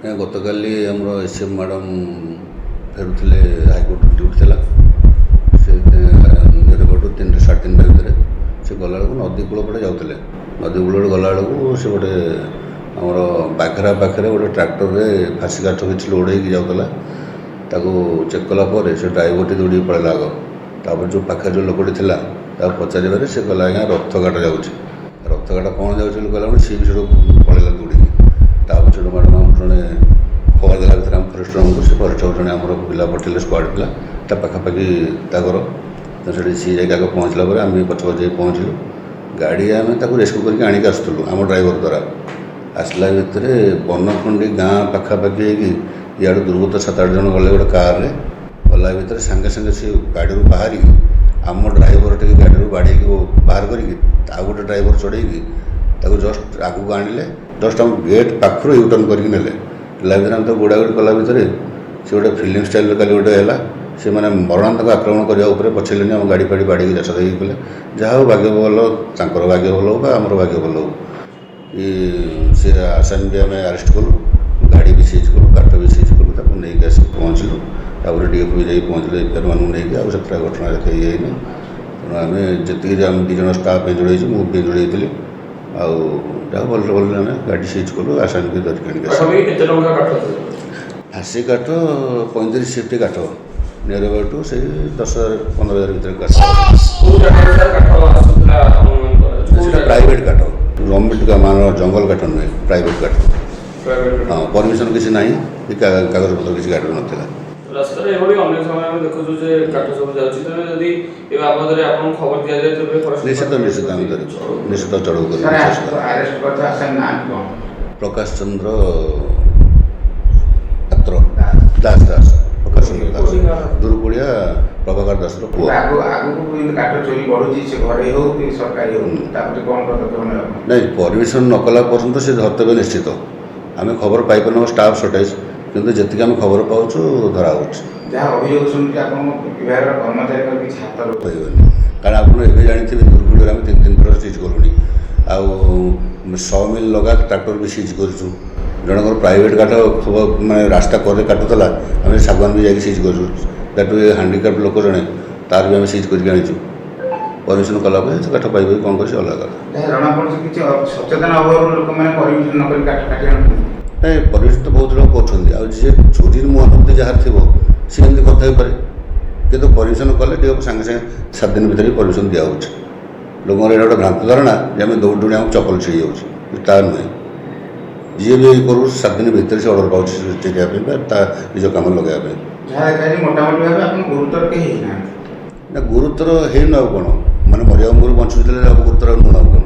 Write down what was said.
ଗତକାଲି ଆମର SM madam ଫେରୁଥିଲେ ହାଇକୋର୍ଟ ଡ୍ୟୁଟି ଥିଲା। ସେ ନିରପଟୁ 3ଟା 3:30 ଭିତରେ ସେ ଗଲାବେଳକୁ ନଦୀ କୂଳ ପଟେ ଯାଉଥିଲେ। ନଦୀ କୂଳ ଗଲାବେଳକୁ ସେ ଗୋଟେ ଆମର ବାଘରା ପାଖରେ ଗୋଟେ ଟ୍ରାକ୍ଟରରେ ଫାସି କାଠ କିଛି ଲୋଡ଼େଇକି ଯାଉଥିଲା। ତାକୁ ଚେକ୍ କଲା ପରେ ସେ ଡ୍ରାଇଭରଟି ଦୌଡ଼ିକି ପଳେଇଲା ଆଗ। ତାପରେ ଯେଉଁ ପାଖରେ ଯେଉଁ ଲୋକଟି ଥିଲା ତାକୁ ପଚାରିବାରେ ସେ କହିଲା ଆଜ୍ଞା ରଥଘାଟ ଯାଉଛି। ରଥଘାଟ କ'ଣ ଯାଉଛି ବୋଲି କହିଲା ସିଏ ବି ସେଠୁ ପଳେଇଲା ଦୌଡ଼ିକି। ତାପରେ ସେଠୁ ମ୍ୟାଡ଼ାମ୍ ଆମର ଜଣେ ଖବର ଦେଲା ଭିତରେ ଆମ ଫରେଷ୍ଟରଙ୍କୁ ସେ ଫରେଷ୍ଟର ଜଣେ ଆମର ପିଲା ପଠେଇଲେ ସ୍କ୍ୱାଡ଼ ପିଲା ତା ପାଖାପାଖି ତା ଘର। ତ ସେଠି ସିଏ ଯାଇକି ଆଗ ପହଞ୍ଚିଲା ପରେ ଆମେ ପଛ ଯାଇ ପହଞ୍ଚିଲୁ। ଗାଡ଼ି ଆମେ ତାକୁ ରେସ୍କ୍ୟୁ କରିକି ଆଣିକି ଆସୁଥିଲୁ ଆମ ଡ୍ରାଇଭର ଦ୍ୱାରା। ଆସିଲା ଭିତରେ ବନଖଣ୍ଡି ଗାଁ ପାଖାପାଖି ହେଇକି ଇଆଡ଼ୁ ଦୁର୍ବୃତ୍ତ 7-8 ଜଣ ଗଲେ ଗୋଟେ କାର୍ରେ। ଗଲା ଭିତରେ ସାଙ୍ଗେ ସାଙ୍ଗେ ସେ ଗାଡ଼ିରୁ ବାହାରିକି ଆମ ଡ୍ରାଇଭର ଟିକେ ଗାଡ଼ିରୁ ବାଡ଼େଇକି ବାହାର କରିକି ଆଉ ଗୋଟେ ଡ୍ରାଇଭର ଚଢ଼େଇକି ତାକୁ ଜଷ୍ଟ ଆଗକୁ ଆଣିଲେ। ଜଷ୍ଟ ଆମ ଗେଟ୍ ପାଖରୁ ୟୁଟର୍ନ କରିକି ନେଲେ। ହେଲା ଭିତରେ ଆମେ ତାକୁ ଗୋଡ଼ାଗୋଡ଼ି କଲା ଭିତରେ ସେ ଗୋଟେ ଫିଲ୍ମ ଷ୍ଟାଇଲ୍ରେ କାଲି ଗୋଟେ ହେଲା। ସେମାନେ ମରଣାନ୍ତକ ଆକ୍ରମଣ କରିବା ଉପରେ ପଛେଇଲେନି। ଆମ ଗାଡ଼ି ଫାଡ଼ି ବାଡ଼େଇକି ଚାଷ ଦେଇକି କଲେ। ଯାହା ହଉ ଭାଗ୍ୟ ଭଲ, ତାଙ୍କର ଭାଗ୍ୟ ଭଲ ହଉ ବା ଆମର ଭାଗ୍ୟ ଭଲ ହଉ। ସେ ଆସାମୀ ବି ଆମେ ଆରେଷ୍ଟ କଲୁ, ଗାଡ଼ି ବି ସିଜ୍ କଲୁ, କାଠ ବି ସିଜ୍ କଲୁ। ତାକୁ ନେଇକି ଆସିକି ପହଞ୍ଚିଲୁ। ତାପରେ DFO ବି ଯାଇକି ପହଞ୍ଚିଲେ ଏଫଆଇଆର୍ ମାନଙ୍କୁ ନେଇକି। ଆଉ ସେଥିରେ ଘଟଣା ଏତେ ଇଏ ହେଇନି। ତେଣୁ ଆମେ ଯେତିକି ଆମେ 2 ଜଣ ଷ୍ଟାଫ୍ ଏଞ୍ଜଡ଼ ହେଇଛୁ, ମୁଁ ବି ଏଞ୍ଜଡ଼ ହେଇଥିଲି। ଆଉ ଯାହା ଭଲରେ ଭଲରେ ଆମେ ଗାଡ଼ି ସିଜ୍ କଲୁ, ଆସାମୀ ବି ଧରିକି ଆଣିକି ଆସିଲୁ। ଫାସି କାଠ 35 ସିଫ୍ଟ କାଠ ନିୟର ବାଟୁ ସେଇ 10,000-15,000 ଭିତରେ କାଠ। ସେଟା ପ୍ରାଇଭେଟ୍ କାଠ, ଗଭର୍ଣ୍ଣମେଣ୍ଟ ଜଙ୍ଗଲ କାଠ ନୁହେଁ, ପ୍ରାଇଭେଟ୍ କାଠ। ହଁ, ପରମିଶନ କିଛି ନାହିଁ, କି କାଗଜପତ୍ର କିଛି ଗାଡ଼ିରେ ନଥିଲା। ରାସ୍ତାରେ ଏଭଳି ଅନେକ ସମୟ ଆମେ ଦେଖୁଛୁ ଯେ କାଠ ସବୁ ଯାଉଛି। ତେଣୁ ଯଦି ଏ ବାବଦରେ ଆପଣଙ୍କୁ ଖବର ଦିଆଯାଏ ତେବେ ନିଶ୍ଚିତ ଆମେ ଧରିଛୁ, ନିଶ୍ଚିତ ଚଢ଼ଉ କରିବୁ। ପ୍ରକାଶ ଚନ୍ଦ୍ର ପାତ୍ର ଦାସ, ପ୍ରକାଶ ଚନ୍ଦ୍ର ଦାସ, ଦୁରୁକୁଡ଼ିଆ ପ୍ରଭାକର ଦାସର ପୁଅ। ନାଇଁ, ପରମିଶନ ନ କଲା ପର୍ଯ୍ୟନ୍ତ ସେ ଧରିଦେବେ ନିଶ୍ଚିତ। ଆମେ ଖବର ପାଇପାରୁନୁ ଷ୍ଟାଫ୍ ସର୍ଟେଜ୍, କିନ୍ତୁ ଯେତିକି ଆମେ ଖବର ପାଉଛୁ ଧରା ହେଉଛି। କହିବନି, କାରଣ ଆପଣ ଏବେ ଜାଣିଥିବେ ଦୁରୁକୁଡ଼ିରେ ଆମେ 3 ଥର ସିଜ୍ କଲୁଣି। ଆଉ 100 ମିଲ୍ ଲଗା ଟ୍ରାକ୍ଟର ବି ସିଜ୍ କରିଛୁ। ଜଣଙ୍କର ପ୍ରାଇଭେଟ୍ କାଠ ମାନେ ରାସ୍ତା କରେ କାଟୁଥିଲା, ଆମେ ଶାଗୁଆନ ବି ଯାଇକି ସିଜ୍ କରିଛୁ। ତାଠୁ ହ୍ୟାଣ୍ଡିକ୍ୟାପ୍ଟ ଲୋକ ଜଣେ, ତାର ବି ଆମେ ସିଜ୍ କରିକି ଆଣିଛୁ। ପରମିଶନ କଲା ପରେ ସେ କାଠ ପାଇବେ କ'ଣ କରିଛି ଅଲଗା କଥା। ନାଇଁ, ପରମିଶନ ତ ବହୁତ ଲୋକ କରୁଛନ୍ତି। ଆଉ ଯିଏ ଚୋରିର ମନୋବୃତ୍ତି ଯାହାର ଥିବ ସିଏ ଏମିତି କରିଥାଇପାରେ। କିନ୍ତୁ ପରମିଶନ କଲେ ଟିକେ ସାଙ୍ଗେ ସାଙ୍ଗେ 7 ଦିନ ଭିତରେ ବି ପରମିଶନ ଦିଆହେଉଛି। ଲୋକଙ୍କର ଏଇଟା ଗୋଟେ ଭ୍ରାନ୍ତ ଧାରଣା ଯେ ଆମେ ଦୌଡ଼ି ଆମକୁ ଚପଲ ଛିଡ଼ି ଯାଉଛି, ତା ନୁହେଁ। ଯିଏ ବି କରୁ 7 ଦିନ ଭିତରେ ସେ ଅର୍ଡ଼ର ପାଉଛି ଟେକିବା ପାଇଁ ବା ତା ନିଜ କାମରେ ଲଗାଇବା ପାଇଁ। ନା, ଗୁରୁତର ହେଇନି ଆଉ କ'ଣ, ମାନେ ମରିବାକୁ ବଞ୍ଚୁଥିଲେ ଗୁରୁତର ନୁହଁ ଆଉ କ'ଣ।